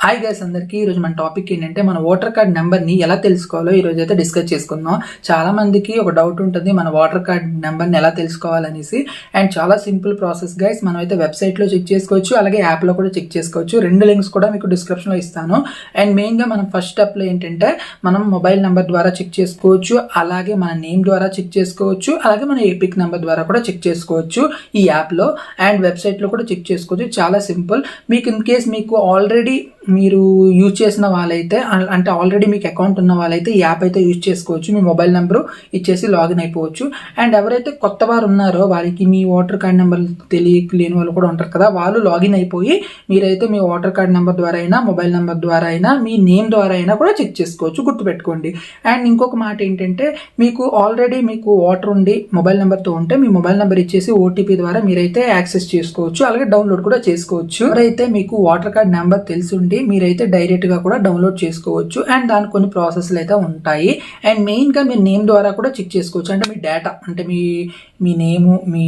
Hi guys అందరికీ ఈరోజు మన టాపిక్ ఏంటంటే మన ఓటర్ కార్డ్ నెంబర్ని ఎలా తెలుసుకోవాలో ఈరోజు అయితే డిస్కస్ చేసుకుందాం. చాలా మందికి ఒక డౌట్ ఉంటుంది మన ఓటర్ కార్డ్ నెంబర్ని ఎలా తెలుసుకోవాలనేసి. అండ్ చాలా సింపుల్ ప్రాసెస్ గైస్. మనం అయితే వెబ్సైట్లో చెక్ చేసుకోవచ్చు, అలాగే యాప్లో కూడా చెక్ చేసుకోవచ్చు. రెండు లింక్స్ కూడా మీకు డిస్క్రిప్షన్లో ఇస్తాను. అండ్ మెయిన్గా మనం ఫస్ట్ స్టెప్లో ఏంటంటే మనం మొబైల్ నెంబర్ ద్వారా చెక్ చేసుకోవచ్చు, అలాగే మన నేమ్ ద్వారా చెక్ చేసుకోవచ్చు, అలాగే మన ఎపిక్ నెంబర్ ద్వారా కూడా చెక్ చేసుకోవచ్చు ఈ యాప్లో. అండ్ వెబ్సైట్లో కూడా చెక్ చేసుకోవచ్చు. చాలా సింపుల్. మీకు ఇన్ కేస్ మీకు ఆల్రెడీ మీరు యూజ్ చేసిన వాళ్ళైతే, అంటే ఆల్రెడీ మీకు అకౌంట్ ఉన్న వాళ్ళైతే ఈ యాప్ అయితే యూజ్ చేసుకోవచ్చు. మీ మొబైల్ నెంబరు ఇచ్చేసి లాగిన్ అయిపోవచ్చు. అండ్ ఎవరైతే కొత్త వారు ఉన్నారో వారికి మీ ఓటర్ కార్డ్ నెంబర్ తెలియలేని వాళ్ళు కూడా ఉంటారు కదా, వాళ్ళు లాగిన్ అయిపోయి మీరైతే మీ ఓటర్ కార్డ్ నెంబర్ ద్వారా అయినా, మొబైల్ నెంబర్ ద్వారా అయినా, మీ నేమ్ ద్వారా అయినా కూడా చెక్ చేసుకోవచ్చు. గుర్తుపెట్టుకోండి. అండ్ ఇంకొక మాట ఏంటంటే మీకు ఆల్రెడీ మీకు ఓటర్ ఉండి మొబైల్ నెంబర్తో ఉంటే మీ మొబైల్ నెంబర్ ఇచ్చేసి ఓటీపీ ద్వారా మీరైతే యాక్సెస్ చేసుకోవచ్చు, అలాగే డౌన్లోడ్ కూడా చేసుకోవచ్చు. ఎవరైతే మీకు ఓటర్ కార్డ్ నెంబర్ తెలిసి మీరైతే డైరెక్ట్ గా కూడా డౌన్లోడ్ చేసుకోవచ్చు. అండ్ దానికి కొన్ని ప్రాసెస్లు అయితే ఉంటాయి. అండ్ మెయిన్ గా మీరు నేమ్ ద్వారా కూడా చెక్ చేసుకోవచ్చు. అంటే మీ డేటా, అంటే మీ నేము, మీ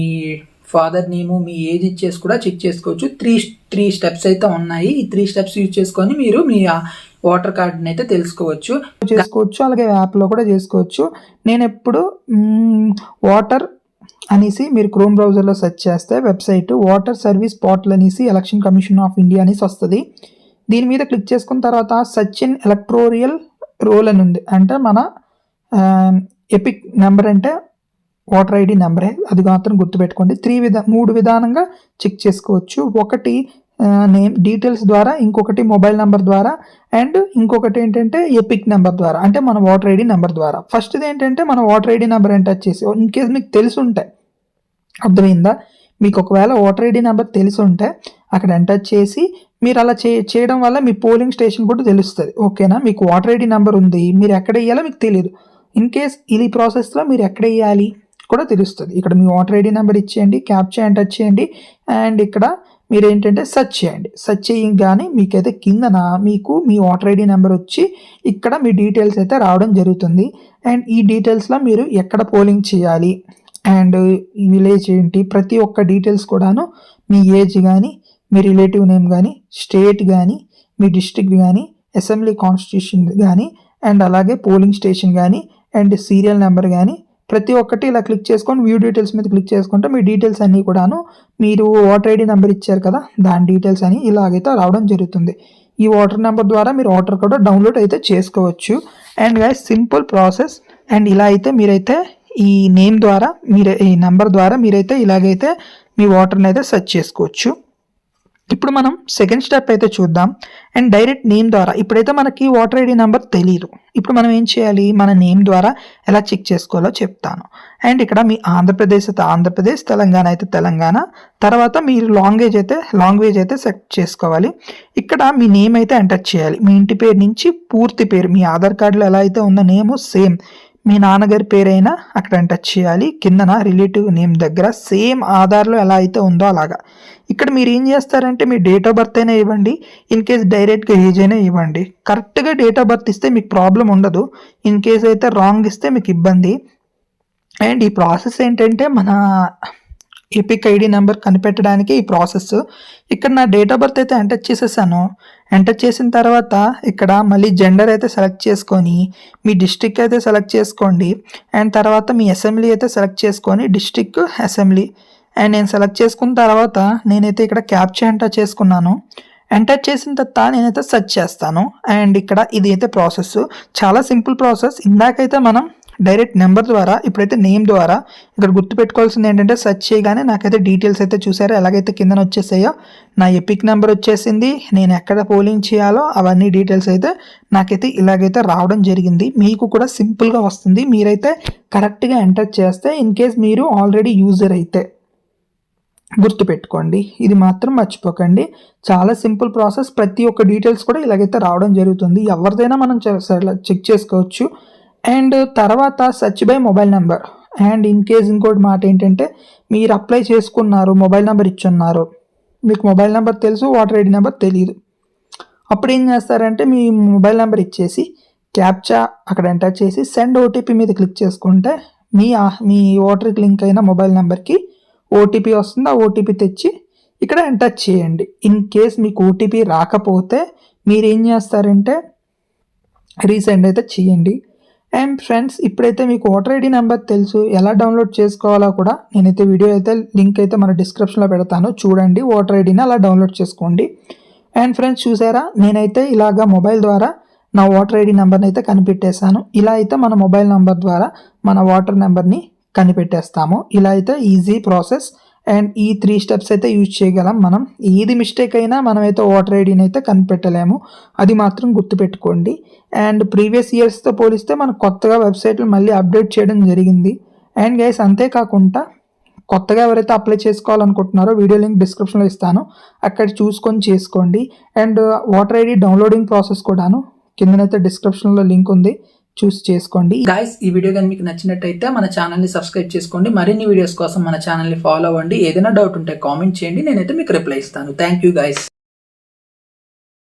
ఫాదర్ నేము, మీ ఏజ్ ఇచ్చేసి కూడా చెక్ చేసుకోవచ్చు. త్రీ స్టెప్స్ అయితే ఉన్నాయి. ఈ 3 స్టెప్స్ యూజ్ చేసుకొని మీరు మీ ఓటర్ కార్డ్ని అయితే తెలుసుకోవచ్చు. అలాగే యాప్లో కూడా చేసుకోవచ్చు. నేను ఎప్పుడు ఓటర్ అనేసి మీరు క్రోమ్ బ్రౌజర్లో సెర్చ్ చేస్తే వెబ్సైట్ ఓటర్ సర్వీస్ పోర్టల్ అనేసి ఎలక్షన్ కమిషన్ ఆఫ్ ఇండియా అనేసి వస్తుంది. దీని మీద క్లిక్ చేసుకున్న తర్వాత సర్చ్ ఇన్ ఎలక్టోరియల్ రోల్ అని ఉంది. అంటే మన ఎపిక్ నెంబర్ అంటే ఓటర్ ఐడి నెంబరే, అది మాత్రం గుర్తుపెట్టుకోండి. 3 విధానంగా చెక్ చేసుకోవచ్చు. ఒకటి నేమ్ డీటెయిల్స్ ద్వారా, ఇంకొకటి మొబైల్ నెంబర్ ద్వారా, అండ్ ఇంకొకటి ఏంటంటే ఎపిక్ నెంబర్ ద్వారా, అంటే మన ఓటర్ ఐడి నెంబర్ ద్వారా. ఫస్ట్ది ఏంటంటే మన ఓటర్ ఐడి నెంబర్ ఎంటర్ చేసి, ఇన్ కేస్ మీకు తెలిసి ఉంటే, అర్థమైందా, మీకు ఒకవేళ ఓటర్ ఐడి నెంబర్ తెలిసి ఉంటే అక్కడ ఎంటర్ చేసి మీరు అలా చేయడం వల్ల మీ పోలింగ్ స్టేషన్ కూడా తెలుస్తుంది. ఓకేనా, మీకు ఓటర్ ఐడి నెంబర్ ఉంది, మీరు ఎక్కడ వేయాలో మీకు తెలియదు. ఇన్ కేస్ ఈ ప్రాసెస్లో మీరు ఎక్కడ వేయాలి కూడా తెలుస్తుంది. ఇక్కడ మీ ఓటర్ ఐడి నెంబర్ ఇచ్చేయండి, క్యాప్చా ఎంటర్ చేయండి, అండ్ ఇక్కడ మీరు ఏంటంటే సెర్చ్ చేయండి. సెర్చ్ చేయగానే మీకైతే కిందన మీకు మీ ఓటర్ ఐడి నెంబర్ వచ్చి ఇక్కడ మీ డీటెయిల్స్ అయితే రావడం జరుగుతుంది. అండ్ ఈ డీటెయిల్స్లో మీరు ఎక్కడ పోలింగ్ చేయాలి, అండ్ ఈ విలేజ్ ఏంటి, ప్రతి ఒక్క డీటెయిల్స్ కూడాను, మీ ఏజ్ కానీ, మీ రిలేటివ్ నేమ్ కానీ, స్టేట్ కానీ, మీ డిస్ట్రిక్ట్ కానీ, అసెంబ్లీ కాన్స్టిట్యూషన్ కానీ, అండ్ అలాగే పోలింగ్ స్టేషన్ కానీ, అండ్ సీరియల్ నెంబర్ కానీ, ప్రతి ఒక్కటి ఇలా క్లిక్ చేసుకొని వ్యూ డీటెయిల్స్ మీద క్లిక్ చేసుకుంటే మీ డీటెయిల్స్ అన్నీ కూడాను మీరు ఓటర్ ఐడి నెంబర్ ఇచ్చారు కదా దాని డీటెయిల్స్ అని ఇలాగైతే రావడం జరుగుతుంది. ఈ ఓటర్ నెంబర్ ద్వారా మీరు ఓటర్ కూడా డౌన్లోడ్ అయితే చేసుకోవచ్చు. And guys simple process. And ఇలా అయితే మీరైతే ఈ నేమ్ ద్వారా, ఈ నెంబర్ ద్వారా మీరైతే ఇలాగైతే మీ ఓటర్ని అయితే సెర్చ్ చేసుకోవచ్చు. ఇప్పుడు మనం సెకండ్ స్టెప్ అయితే చూద్దాం. అండ్ డైరెక్ట్ నేమ్ ద్వారా, ఇప్పుడైతే మనకి ఓటర్ ఐడి నెంబర్ తెలియదు, ఇప్పుడు మనం ఏం చేయాలి, మన నేమ్ ద్వారా ఎలా చెక్ చేసుకోవాలో చెప్తాను. అండ్ ఇక్కడ మీ ఆంధ్రప్రదేశ్ అయితే ఆంధ్రప్రదేశ్, తెలంగాణ అయితే తెలంగాణ, తర్వాత మీరు లాంగ్వేజ్ అయితే సెట్ చేసుకోవాలి. ఇక్కడ మీ నేమ్ అయితే ఎంటర్ చేయాలి. మీ ఇంటి పేరు నుంచి పూర్తి పేరు, మీ ఆధార్ కార్డులో ఎలా అయితే ఉన్న నేమ్ సేమ్ మీ నాన్నగారి పేరైనా అక్కడ ఎంటర్ చేయాలి. కిందన రిలేటివ్ నేమ్ దగ్గర సేమ్ ఆధార్లో ఎలా అయితే ఉందో అలాగా. ఇక్కడ మీరు ఏం చేస్తారంటే మీ డేట్ ఆఫ్ బర్త్ అయినా ఇవ్వండి, ఇన్ కేస్ డైరెక్ట్గా ఏజ్ అయినా ఇవ్వండి. కరెక్ట్గా డేట్ ఆఫ్ బర్త్ ఇస్తే మీకు ప్రాబ్లం ఉండదు, ఇన్ కేస్ అయితే రాంగ్ ఇస్తే మీకు ఇబ్బంది. అండ్ ఈ ప్రాసెస్ ఏంటంటే మన ఎపిక్ ఐడి నెంబర్ కనిపెట్టడానికి ఈ ప్రాసెస్. ఇక్కడ నా డేట్ ఆఫ్ బర్త్ అయితే ఎంటర్ చేసేసాను. ఎంటర్ చేసిన తర్వాత ఇక్కడ మళ్ళీ జెండర్ అయితే సెలెక్ట్ చేసుకొని మీ డిస్ట్రిక్ట్ అయితే సెలెక్ట్ చేసుకోండి. అండ్ తర్వాత మీ అసెంబ్లీ అయితే సెలెక్ట్ చేసుకొని డిస్ట్రిక్ట్, అసెంబ్లీ. అండ్ నేను సెలెక్ట్ చేసుకున్న తర్వాత నేనైతే ఇక్కడ క్యాప్చా ఎంటర్ చేసుకున్నాను. ఎంటర్ చేసిన తర్వాత నేనైతే సెర్చ్ చేస్తాను. అండ్ ఇక్కడ ఇది అయితే ప్రాసెస్ చాలా సింపుల్ ప్రాసెస్. ఇందాకైతే మనం డైరెక్ట్ నెంబర్ ద్వారా, ఇప్పుడైతే నేమ్ ద్వారా. ఇక్కడ గుర్తుపెట్టుకోవాల్సింది ఏంటంటే సెర్చ్ చేయగానే నాకైతే డీటెయిల్స్ అయితే చూసారో ఎలాగైతే కిందన వచ్చేసాయో, నా ఎపిక్ నెంబర్ వచ్చేసింది, నేను ఎక్కడ పోలింగ్ చేయాలో అవన్నీ డీటెయిల్స్ అయితే నాకైతే ఇలాగైతే రావడం జరిగింది. మీకు కూడా సింపుల్గా వస్తుంది, మీరైతే కరెక్ట్గా ఎంటర్ చేస్తే. ఇన్ కేస్ మీరు ఆల్రెడీ యూజర్ అయితే గుర్తుపెట్టుకోండి, ఇది మాత్రం మర్చిపోకండి. చాలా సింపుల్ ప్రాసెస్. ప్రతి ఒక్క డీటెయిల్స్ కూడా ఇలాగైతే రావడం జరుగుతుంది. ఎవరిదైనా మనం చెక్ చేసుకోవచ్చు. అండ్ తర్వాత search by mobile number. And in case ఇంకోటి మాట ఏంటంటే మీరు అప్లై చేసుకున్నారు, మొబైల్ నెంబర్ ఇచ్చున్నారు, మీకు మొబైల్ నెంబర్ తెలుసు, ఓటర్ ఐడి నెంబర్ తెలియదు, అప్పుడు ఏం చేస్తారంటే మీ మొబైల్ నెంబర్ ఇచ్చేసి క్యాప్చా అక్కడ ఎంటర్ చేసి సెండ్ ఓటీపీ మీద క్లిక్ చేసుకుంటే మీ ఓటర్కి లింక్ అయిన మొబైల్ నెంబర్కి ఓటీపీ వస్తుంది. ఆ ఓటీపీ తెచ్చి ఇక్కడ ఎంటర్ చేయండి. ఇన్ కేస్ మీకు ఓటీపీ రాకపోతే మీరు ఏం చేస్తారంటే రీసెండ్ అయితే చేయండి. అండ్ ఫ్రెండ్స్, ఇప్పుడైతే మీకు ఓటర్ ఐడి నెంబర్ తెలుసు, ఎలా డౌన్లోడ్ చేసుకోవాలో కూడా నేనైతే వీడియో అయితే లింక్ అయితే మన డిస్క్రిప్షన్లో పెడతాను, చూడండి. ఓటర్ ఐడిని అలా డౌన్లోడ్ చేసుకోండి. అండ్ ఫ్రెండ్స్, చూసారా, నేనైతే ఇలాగా మొబైల్ ద్వారా నా ఓటర్ ఐడి నెంబర్ని అయితే కనిపెట్టేశాను. ఇలా అయితే మన మొబైల్ నెంబర్ ద్వారా మన ఓటర్ నెంబర్ని కనిపెట్టేస్తాము. ఇలా అయితే ఈజీ ప్రాసెస్. అండ్ ఈ 3 స్టెప్స్ అయితే యూజ్ చేయగలం మనం. ఏది మిస్టేక్ అయినా మనమైతే ఓటర్ ఐడిని అయితే కనిపెట్టలేము, అది మాత్రం గుర్తుపెట్టుకోండి. అండ్ ప్రీవియస్ ఇయర్స్తో పోలిస్తే మనకు కొత్తగా వెబ్సైట్లు మళ్ళీ అప్డేట్ చేయడం జరిగింది. అండ్ గైస్, అంతేకాకుండా కొత్తగా ఎవరైతే అప్లై చేసుకోవాలనుకుంటున్నారో వీడియో లింక్ డిస్క్రిప్షన్లో ఇస్తాను, అక్కడ చూసుకొని చేసుకోండి. And voter ID downloading process కూడాను కిందనైతే డిస్క్రిప్షన్లో లింక్ ఉంది, చూసి చేసుకోండి. గైస్, ఈ వీడియో కానీ మీకు నచ్చినట్టయితే మన ఛానల్ని సబ్స్క్రైబ్ చేసుకోండి. మరిన్ని వీడియోస్ కోసం మన ఛానల్ని ఫాలో అవ్వండి. ఏదైనా డౌట్ ఉంటే కామెంట్ చేయండి, నేనైతే మీకు రిప్లై ఇస్తాను. Thank you guys.